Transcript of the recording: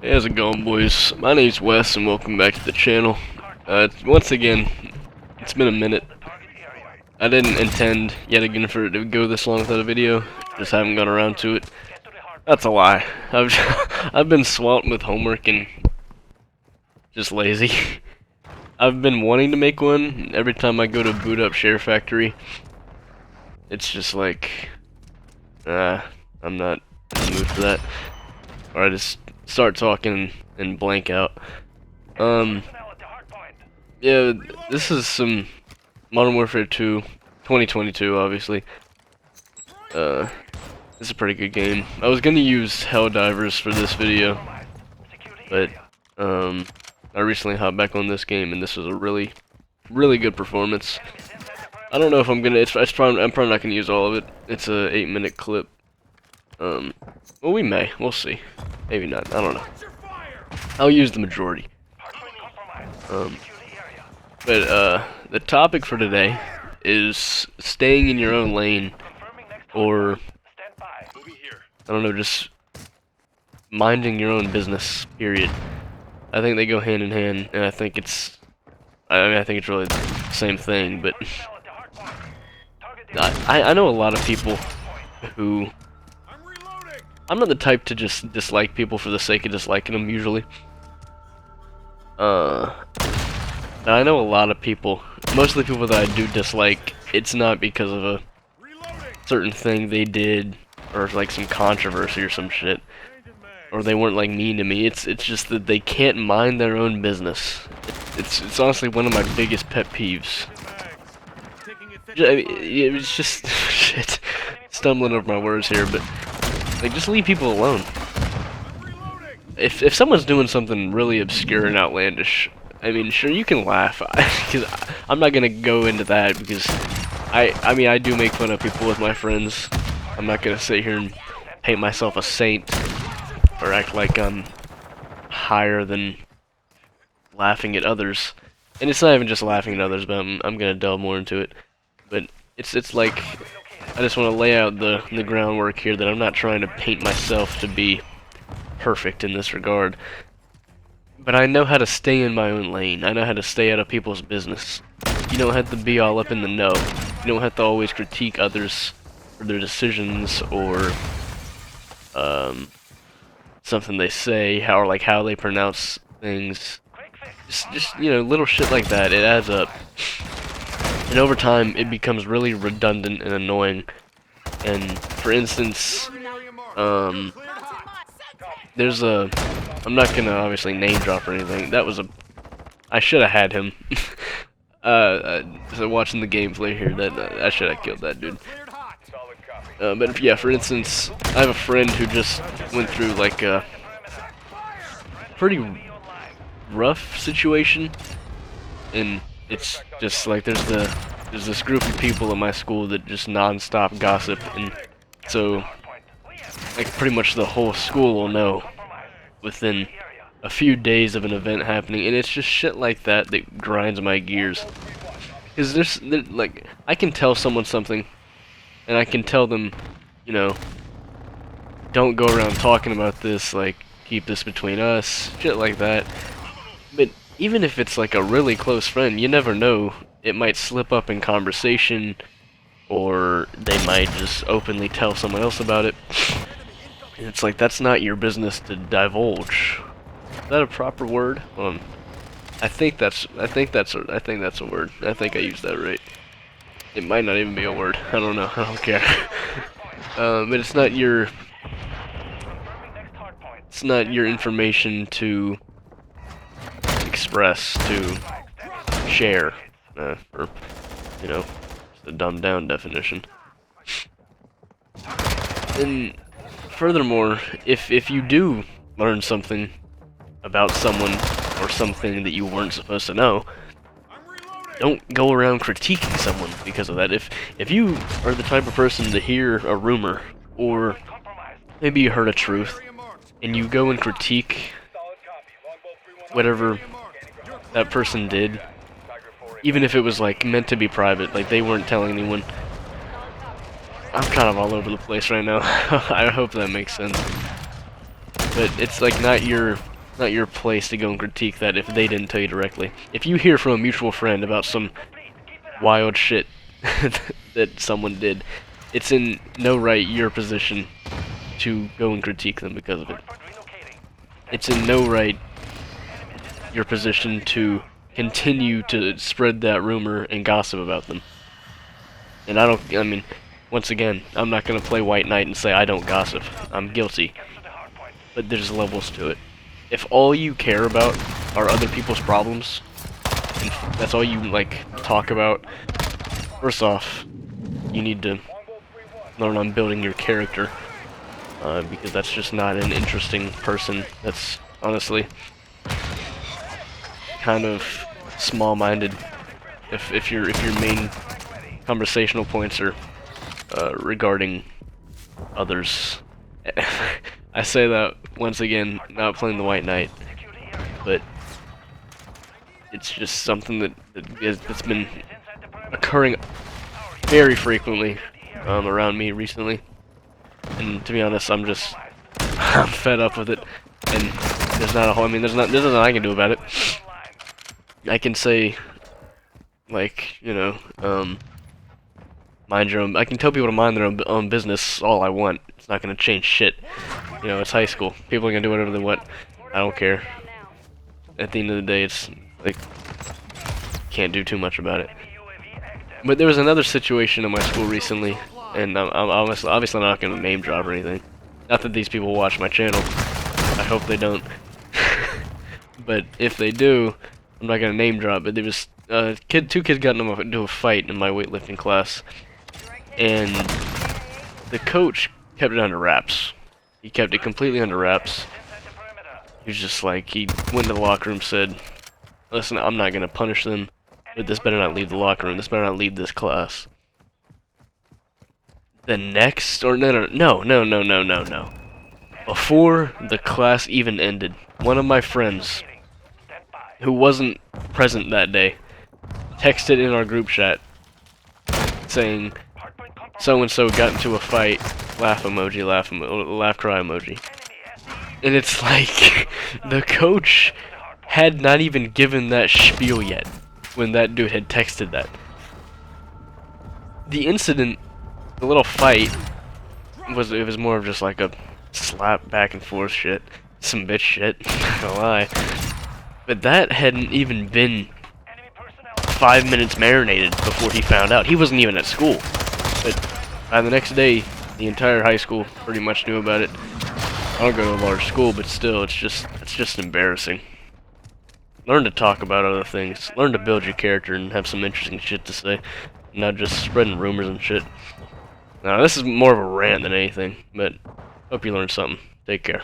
Hey, how's it going, boys? My name's Wes, and welcome back to the channel. Once again, it's been a minute. I didn't intend yet again for it to go this long without a video. Just haven't got around to it. That's a lie. I've I've been swamped with homework and just lazy. I've been wanting to make one. Every time I go to boot up Share Factory, it's just like, I'm not in the mood for that. Or I just start talking and blank out. Yeah, this is some Modern Warfare 2, 2022, obviously. It's a pretty good game. I was gonna use Helldivers for this video, but I recently hopped back on this game, and this was a really good performance. I don't know if I'm gonna. I'm probably not gonna use all of it. It's a 8-minute clip. Well, we may. We'll see. Maybe not. I don't know. I'll use the majority. But the topic for today is staying in your own lane, or I don't know, just minding your own business. Period. I think they go hand in hand, and I think it's. I mean, I think it's really the same thing. But I know a lot of people who. I'm not the type to just dislike people for the sake of disliking them, usually. And I know a lot of people, most of the people that I do dislike, it's not because of a certain thing they did, or like some controversy or some shit, or they weren't like mean to me. It's just that they can't mind their own business. It's honestly one of my biggest pet peeves. It's just shit. Stumbling over my words here, but like, just leave people alone. If someone's doing something really obscure and outlandish, I mean, sure, you can laugh. Because I'm not gonna go into that, because I mean, I do make fun of people with my friends. I'm not gonna sit here and paint myself a saint or act like I'm higher than laughing at others. And it's not even just laughing at others, but I'm gonna delve more into it. But it's like, I just want to lay out the groundwork here that I'm not trying to paint myself to be perfect in this regard. But I know how to stay in my own lane. I know how to stay out of people's business. You don't have to be all up in the know. You don't have to always critique others for their decisions or something they say, how they pronounce things. Just you know, little shit like that. It adds up. And over time, it becomes really redundant and annoying. And, for instance, there's a... I'm not gonna obviously name drop or anything. That was a... I should have had him. So watching the gameplay here, I should have killed that dude. But yeah, for instance, I have a friend who just went through like a pretty rough situation, and it's just like there's this group of people at my school that just non-stop gossip, and so like pretty much the whole school will know within a few days of an event happening, and it's just shit like that that grinds my gears. Because like, I can tell someone something, and I can tell them, you know, don't go around talking about this, like, keep this between us, shit like that. But even if it's like a really close friend, you never know. It might slip up in conversation, or they might just openly tell someone else about it. And it's like, that's not your business to divulge. Is that a proper word? I think that's a word. I think I used that right. It might not even be a word. I don't know. I don't care. But it's not your information to express, to share, or, you know, just a dumbed down definition. And furthermore, if you do learn something about someone or something that you weren't supposed to know, don't go around critiquing someone because of that. If you are the type of person to hear a rumor, or maybe you heard a truth, and you go and critique whatever that person did, even if it was like meant to be private, like they weren't telling anyone. I'm kind of all over the place right now. I hope that makes sense. But it's like not your not your place to go and critique that if they didn't tell you directly. If you hear from a mutual friend about some wild shit that someone did, it's in no right your position to go and critique them because of it. It's in no right your position to continue to spread that rumor and gossip about them. And I mean, once again, I'm not gonna play White Knight and say I don't gossip. I'm guilty. But there's levels to it. If all you care about are other people's problems, and that's all you, like, talk about, first off, you need to learn on building your character, because that's just not an interesting person. That's, honestly, kind of small-minded if your main conversational points are regarding others. I say that once again, not playing the White Knight, but it's just something that's been occurring very frequently around me recently, and to be honest, I'm fed up with it, and there's not a whole, I mean, there's nothing I can do about it. I can say, like, you know, mind your own. I can tell people to mind their own business all I want. It's not gonna change shit. You know, it's high school. People are gonna do whatever they want. I don't care. At the end of the day, it's like can't do too much about it. But there was another situation in my school recently, and I'm obviously not gonna name drop or anything. Not that these people watch my channel. I hope they don't. But if they do, I'm not gonna name drop. But there was two kids got into a fight in my weightlifting class, and the coach kept it under wraps. He kept it completely under wraps. He was just like, he went to the locker room, said, "Listen, I'm not gonna punish them, but this better not leave the locker room. This better not leave this class." The next, or no. Before the class even ended, one of my friends, who wasn't present that day, texted in our group chat saying, "So-and-so got into a fight, laugh emoji, laugh cry emoji." And it's like, the coach had not even given that spiel yet when that dude had texted that. The incident, the little fight, it was more of just like a slap back and forth shit, some bitch shit, not gonna lie. But that hadn't even been 5 minutes marinated before he found out. He wasn't even at school. But by the next day, the entire high school pretty much knew about it. I don't go to a large school, but still, it's just embarrassing. Learn to talk about other things. Learn to build your character and have some interesting shit to say. Not just spreading rumors and shit. Now, this is more of a rant than anything, but hope you learned something. Take care.